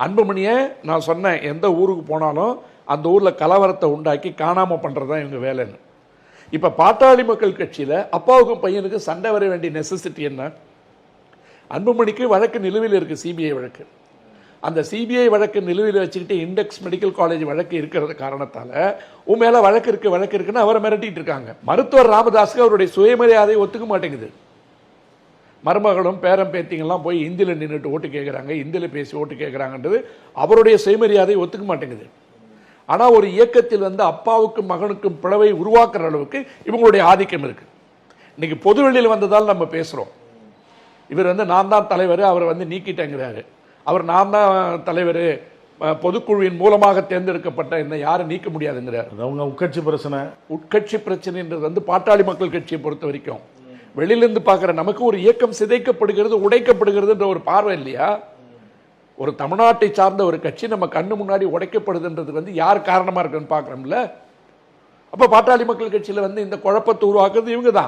அன்புமணியை நான் சொன்னேன், எந்த ஊருக்கு போனாலும் அந்த ஊரில் கலவரத்தை உண்டாக்கி காணாமல் பண்ணுறது தான் இவங்க வேலைன்னு. இப்போ பாட்டாளி மக்கள் கட்சியில் அப்பாவுக்கும் பையனுக்கு சண்டை வர வேண்டிய நெசசிட்டி என்ன? அன்புமணிக்கு வழக்கு நிலுவையில் இருக்குது, சிபிஐ வழக்கு. அந்த சிபிஐ வழக்கு நிலுவையில் வச்சுக்கிட்டு இண்டெக்ஸ் மெடிக்கல் காலேஜ் வழக்கு இருக்கிறது காரணத்தால் உன் மேலே வழக்கு இருக்குன்னு அவரை மிரட்டிட்டு இருக்காங்க. மருத்துவர் ராமதாஸுக்கு அவருடைய சுயமரியாதையை ஒத்துக்க மாட்டேங்குது. மருமகளும் பேரம் பேத்திங்கெல்லாம் போய் இந்தியில் நின்றுட்டு ஓட்டு கேட்குறாங்க, இந்தியில் பேசி ஓட்டு கேட்குறாங்கன்றது அவருடைய சுயமரியாதையை ஒத்துக்க மாட்டேங்குது. ஆனால் ஒரு இயக்கத்தில் வந்து அப்பாவுக்கும் மகனுக்கும் பிளவை உருவாக்குற அளவுக்கு இவங்களுடைய ஆதிக்கம் இருக்கு. இன்னைக்கு பொதுவெளியில் வந்ததால் நம்ம பேசுகிறோம். இவர் வந்து நான் தான் தலைவர், அவரை வந்து நீக்கிட்டேங்கிறாரு. அவர் நான் தான் தலைவர், பொதுக்குழுவின் மூலமாக தேர்ந்தெடுக்கப்பட்ட என்ன யாரும் நீக்க முடியாதுங்கிறார். அவங்க உட்கட்சி பிரச்சனைன்றது வந்து பாட்டாளி மக்கள் கட்சியை பொறுத்த வரைக்கும் வெளியிலிருந்து பார்க்குற நமக்கு ஒரு இயக்கம் சிதைக்கப்படுகிறது, உடைக்கப்படுகிறதுன்ற ஒரு பார்வை இல்லையா? ஒரு தமிழ்நாட்டை சார்ந்த ஒரு கட்சி நம்ம கண்ணு முன்னாடி உடைக்கப்படுதுன்றதுக்கு வந்து யார் காரணமாக இருக்குன்னு பார்க்குறோம்ல. அப்போ பாட்டாளி மக்கள் கட்சியில் வந்து இந்த குழப்பத்தை உருவாக்குறது இவங்க தான்.